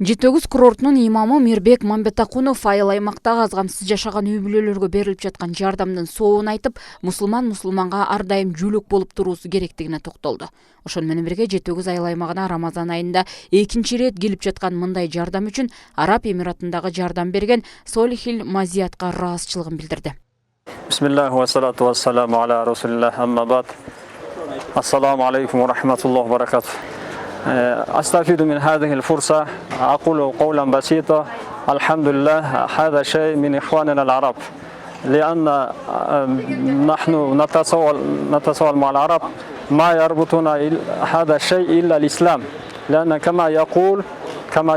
Жетөгүз курортунун имамы Мирбек Мамбетакунов айыл аймактагы азгамсыз жашаган үй бүлөлөргө берилип жаткан жардамдын сообун айтып, мусулманга ар дайым жүүлүк болуп туруусу керектигине токтолду. Ошону менен бирге Жетөгүз айыл аймагына Рамазан айында экинчи ирет келип жаткан мындай жардам үчүн Араб Эмиратындагы жардам берген Солихил Мазиятка ыраазычылыгын билдирди. Бисмиллах ва салату ва саламу аля расулиллах амма бад. Ассаламу алейкум ва рахматуллахи ва баракатух. أستفيد من هذه الفرصة أقول قولا بسيطا الحمد لله هذا شيء من إخواننا العرب لأن نحن نتصور مع العرب ما يربطنا هذا الشيء إلا الإسلام لأن كما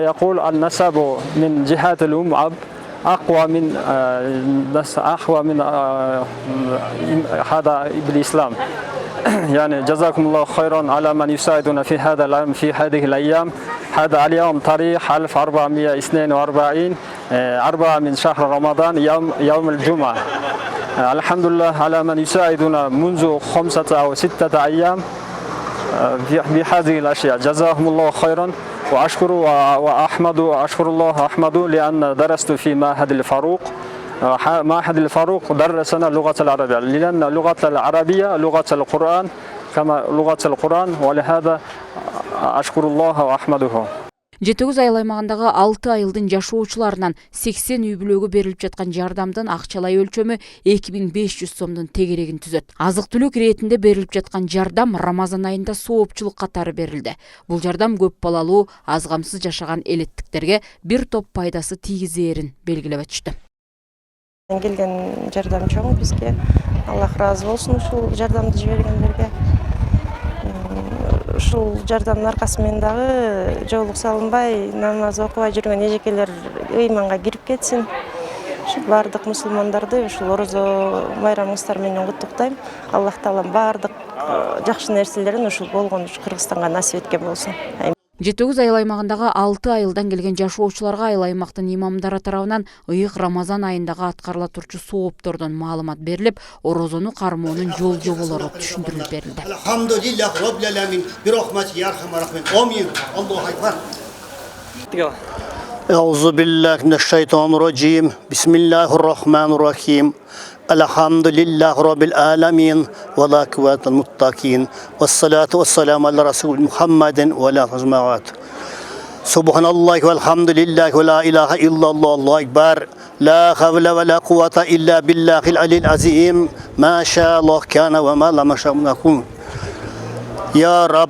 يقول النسب من جهة الأم أب أقوى من هذا بالإسلام. يعني جزاكم الله خيرا على من يساعدنا في هذه الأيام. هذا اليوم تاريخ 1442 4 من شهر رمضان يوم الجمعة. الحمد لله على من يساعدنا منذ 5 أو 6 أيام بهذه الأشياء. جزاهم الله خيرا وأشكر الله أحمد لأن درست في معهد الفاروق درسنا اللغة العربية لأن اللغة العربية لغة القرآن كما لغة القرآن ولهذا أشكر الله وأحمده. Жетөгүз айыл аймагындагы 6 айылдын жашоочуларынан 80 үй бүлөгө берилип жаткан жардамдын акчалай өлчөмү 2500 сомдун тегерегин түзөт. Азык-түлүк иретинде берилип жаткан жардам Рамазан айында соопчулук катары берилди. Бул жардам көп балалуу, азгамсыз жашаган элеттиктерге бир топ пайдасы тийгизээрин белгилеп өтүштү. Келген жардам чоң бизге. Аллах разы болсун ушул жардамды жибергендерге. Ушул жардамдын аркасы менен дагы жоолук салынбай, намаз окубай жүргөн эжекелер ыйманга кирип кетсин. Ушул бардык мусулмандарды ушул орозо байрамыңыздар менен куттуктайм. Аллах таалам бардык жакшы нерселерин ушул болгон Кыргызстанга насип эткен болсун. Жетөгүз айыл аймагындагы 6 айылдан келген жашоочуларга айыл аймактын имамдары тарабынан ыйык Рамазан айындагы аткарыла турчу сооптордон маалымат берилип, орозону кармоонун жол жоболору түшүндүрүлүп берилди. Алхамдулиллах роббил аламин би рахмати ярхамар рахим. Амин. Аллаху акбар. Ауzu billahi mineşşeytanirracim. Bismillahirrahmanirrahim. Elhamdülillahi Rabbil alemin ve la kuvvetel muttakin ve salatu ve selamu ala Resulü Muhammedin ve la hazmaat. Subhanallahi ve elhamdülillahi ve la ilahe illallah Allahu ekber. La havle ve la kuvvete illa billahil alil azim. Ma şa'allah kana ve ma lam yakun. Ya Rab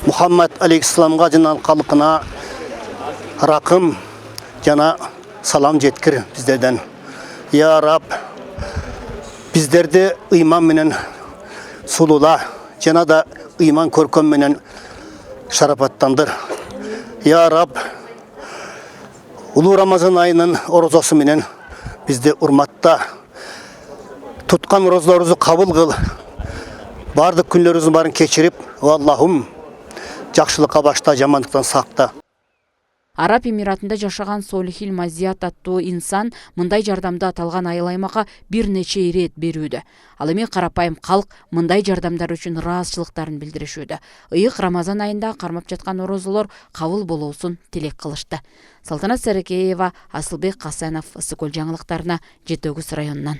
Muhammed aleyhisselam'a cinan halkına rakım cana salam jetkir bizlerden. Ya Rab bizlerde iman menen sulula, jana da iman körkön menen şarafattandır. Ya Rab, ulu Ramazan ayının orozası menen bizde urmatta tutkan orozlarımızı kabul kıl. Bardık günlerimizi barın keçirip, Allah'ım жақшылыққа башта, жамандықтан сақта. Араб Эмиратында жашаган Солихил Мазият аттуу инсан мындай жардамды аталган айыл аймакка бир нече ирет берүүдө. Ал эми карапайым калк мындай жардамдар үчүн ыраазычылыктарын билдиришүүдө. Ыйык Рамазан айында кармап жаткан орозолор кабыл болуусун тилек кылышты. Салтанат Сарыкеева, Асылбек Касанов, Ысыкөл жаңылыктарына, Жетөгүз районунан.